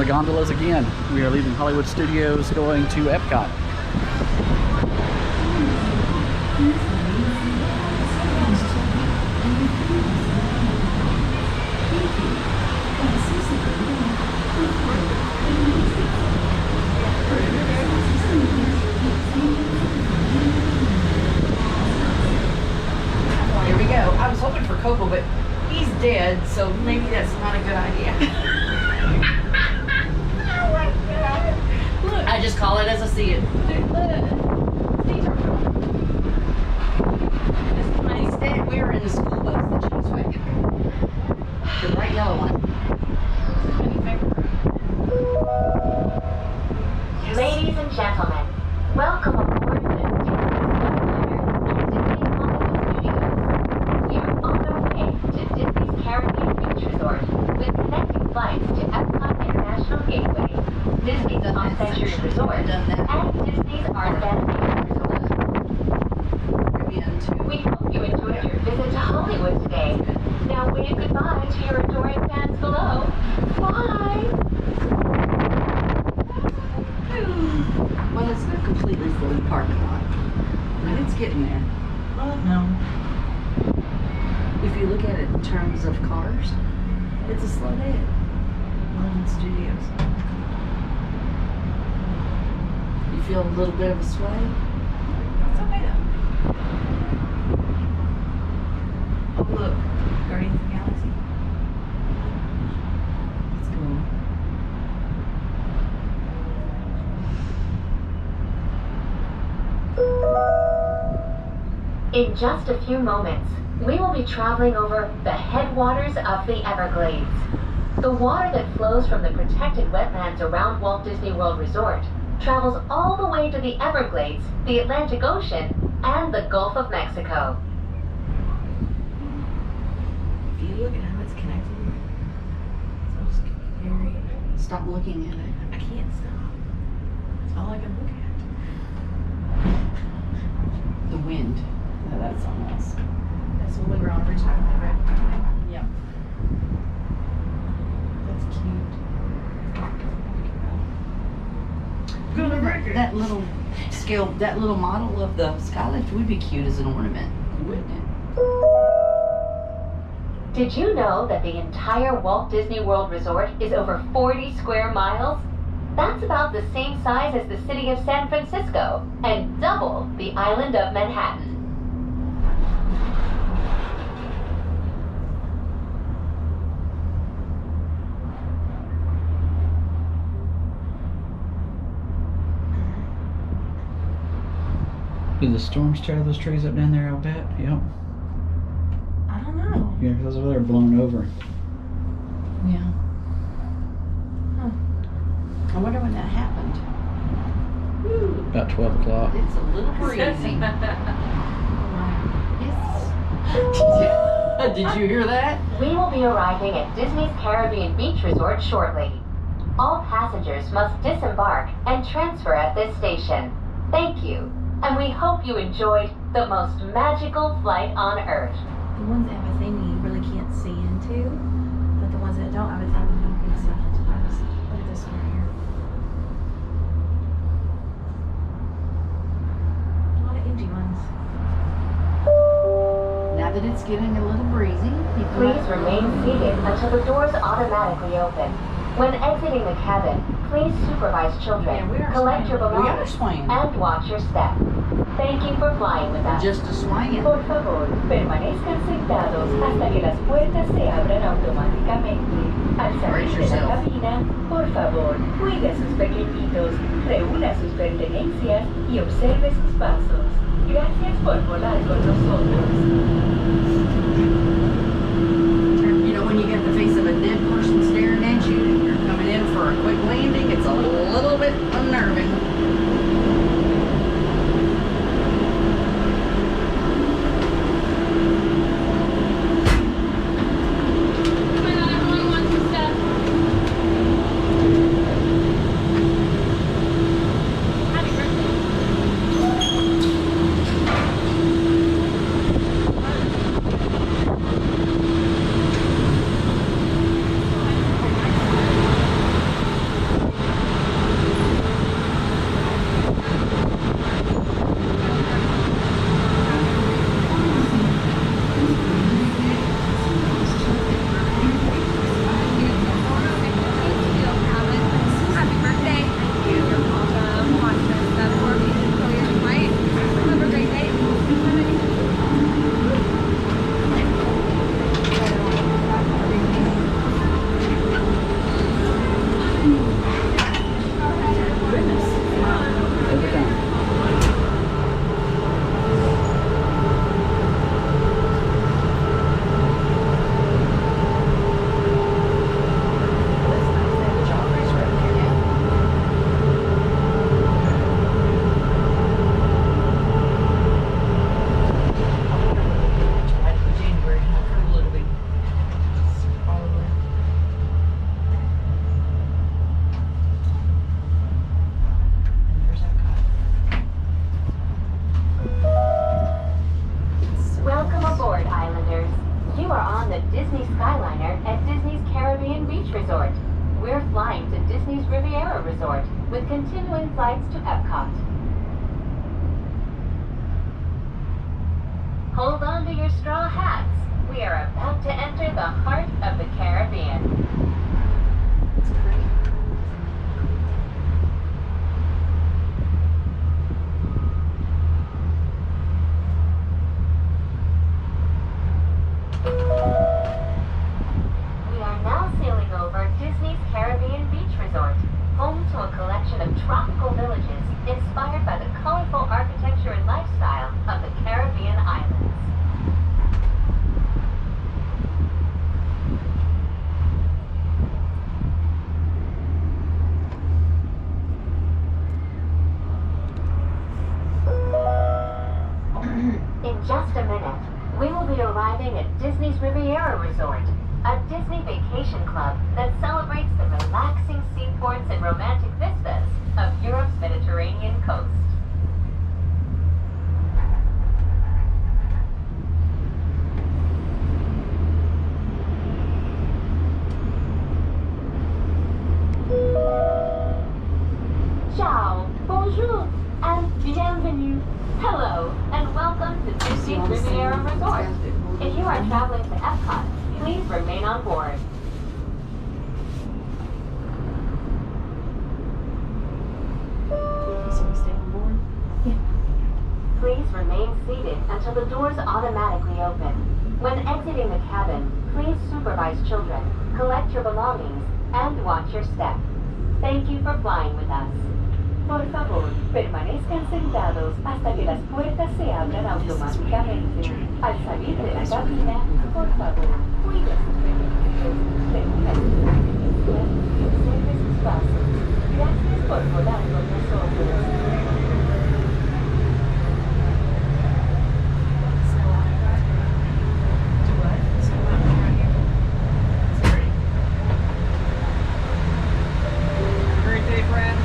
gondolas again. We are leaving Hollywood Studios going to Epcot. Here we go. I was hoping for Coco, but he's dead, so maybe that's not a good idea. Oh my God. Look, I just call it as I see it. Look. These are cool. Instead, we were in the school bus, the cheese wagon. The bright yellow one. Ladies and gentlemen, welcome aboard the Disney Skyliner at Disney's Hollywood Studios. We're on our way to Disney's Caribbean Beach Resort with connecting flights to Epcot International Gateway, Disney's On-Century Resort, and Disney's Art Animation Resort. We hope you enjoyed your visit to Hollywood today. Now wave goodbye to your adoring fans below. Bye! Well, it's not completely full parking lot, but it's getting there. Well, no. If you look at it in terms of cars, it's a slow day at Hollywood Studios. You feel a little bit of a sway? It's okay though. Oh look, Guardians of the Galaxy. Let's go. In just a few moments, we will be traveling over the headwaters of the Everglades. The water that flows from the protected wetlands around Walt Disney World Resort travels all the way to the Everglades, the Atlantic Ocean, and the Gulf of Mexico. If you look at how it's connected, it's so scary. Stop looking at it. I can't stop. That's all I can look at. The wind. No, that's something else. That's when we were on retirement, right? Yep. That's cute. That little scale, that little model of the Skyliner would be cute as an ornament, wouldn't it? Did you know that the entire Walt Disney World Resort is over 40 square miles? That's about the same size as the city of San Francisco and double the island of Manhattan. Did the storms tear those trees up down there, I'll bet? Yep. I don't know. Yeah, because those over there are blown over. Yeah. Huh. I wonder when that happened. Ooh. About 12 o'clock. It's a little breezy. Did you hear that? We will be arriving at Disney's Caribbean Beach Resort shortly. All passengers must disembark and transfer at this station. Thank you, and we hope you enjoyed the most magical flight on Earth. The ones that have a thing you really can't see into, but the ones that don't have a thing you can see into. I just look at this one right here. A lot of empty ones. Now that it's getting a little breezy, Please remain seated until the doors automatically open. When exiting the cabin, please supervise children, Yeah, we are collect your swaying. We are belongings, swaying. and watch your step. Thank you for flying with us. just a swinging. Por favor, permanezcan sentados hasta que las puertas se abran automáticamente. Al salir de la cabina, por favor, cuide a sus pequeñitos, reúna sus pertenencias y observe sus pasos. Gracias por volar con nosotros. You know, when you get the face of a dead person staring at you and you're coming in for a quick landing, it's a little bit unnerving. on the Disney Skyliner at Disney's Caribbean Beach Resort. We're flying to Disney's Riviera Resort with continuing flights to Epcot. Hold on to your straw hats. We are about to enter the heart of the Caribbean. We are now sailing over Disney's Caribbean Beach Resort, home to a collection of tropical villages inspired by the colorful architecture and lifestyle of the Caribbean islands. In just a minute, we will be arriving at Disney's Riviera Resort, a Disney vacation club that celebrates the relaxing seaports and romantic vistas of Europe's Mediterranean coast. Ciao, bonjour, and bienvenue. Hello, and welcome to Disney's Riviera Resort. If you are traveling to Epcot, please remain on board. So we stay on board? Please remain seated until the doors automatically open. When exiting the cabin, please supervise children, collect your belongings, and watch your step. Thank you for flying with us. Por favor, permanezcan sentados hasta que las puertas se abran automáticamente. Al salir de la cabina, por favor, cuide sus beneficios, reúna sus pertenencias y observe sus pasos. Gracias por volar con nosotros. Great day, friends.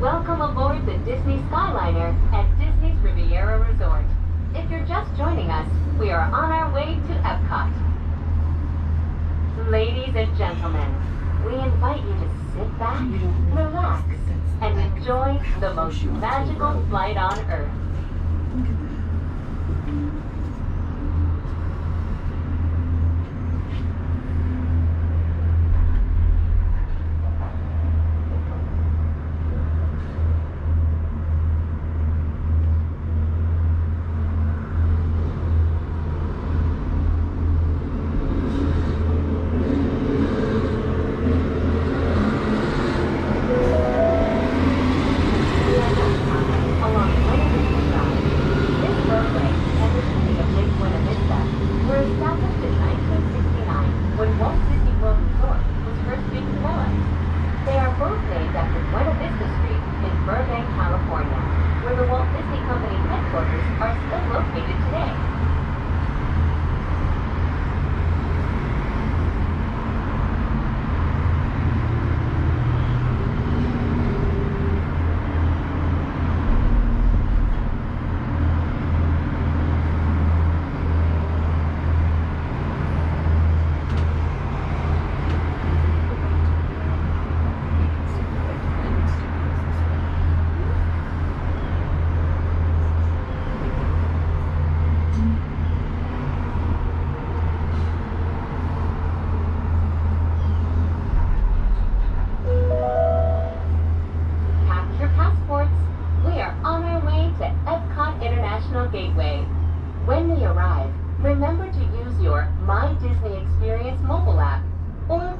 Welcome aboard the Disney Skyliner at Disney's Riviera Resort. If you're just joining us, we are on our way to Epcot. Ladies and gentlemen, we invite you to sit back, relax, and enjoy the most magical flight on Earth.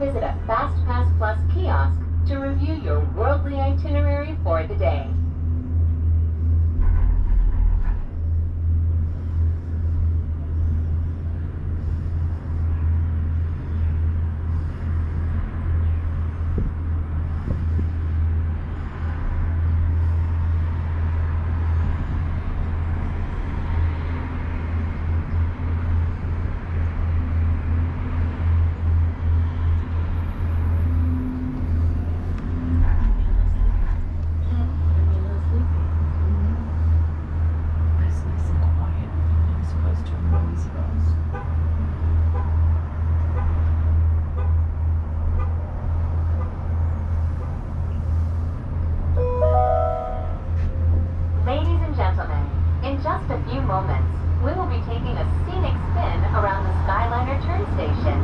visit a FastPass Plus kiosk to review your worldly itinerary for the day. It's nice and quiet as opposed to a noisy bus. Ladies and gentlemen, in just a few moments, we will be taking a scenic spin around the Skyliner turn station.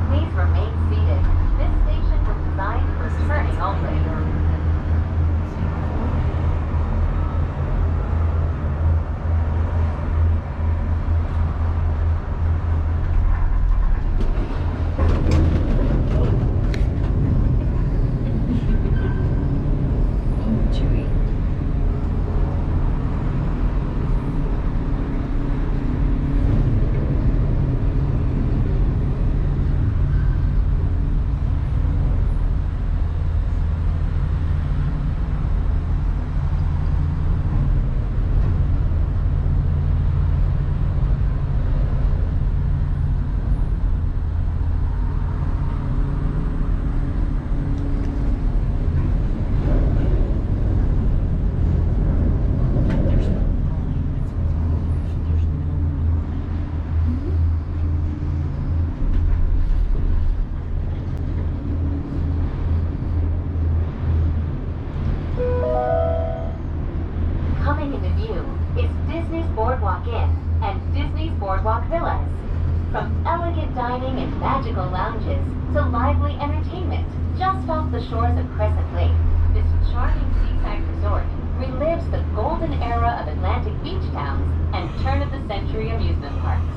Please remain seated. This station was designed for turning only. Chewy. There's no line. That's what's off. There's no line. Coming into view is Disney's Boardwalk Inn and Disney's Boardwalk Villas. From elegant dining and magical lounges to lively entertainment just off the shores of Crescent Lake, this charming seaside resort relives the golden era of Atlantic beach towns and turn-of-the-century amusement parks.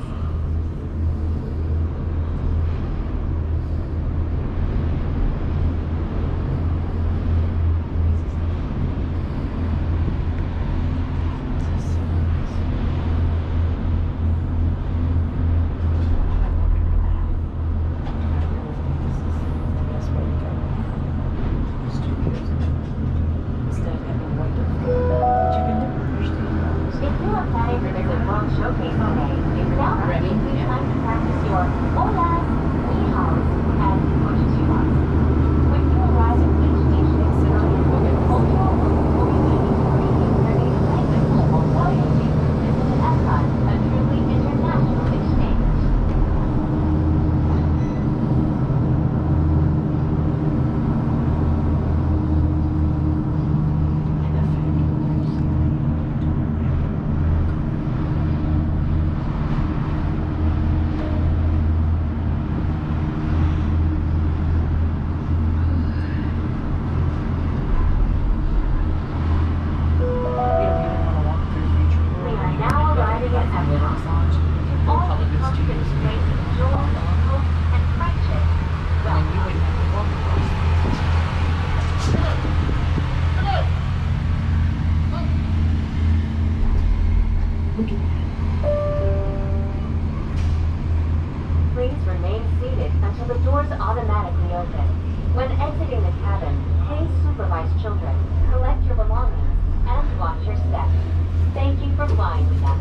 If you are planning to visit World Showcase today, now might be a good time to practice your holas, ni haos, and konnichiwas. When you arrive at each station, know that cultural or language will allow you to visit Epcot, a truly international exchange. We are now arriving at Epcot. All the constant space of joy, hope, and friendship. Welcome. Look at that. Please remain seated until the doors automatically open. When exiting the cabin, please supervise children, collect your belongings, and watch your steps. Thank you for flying with us.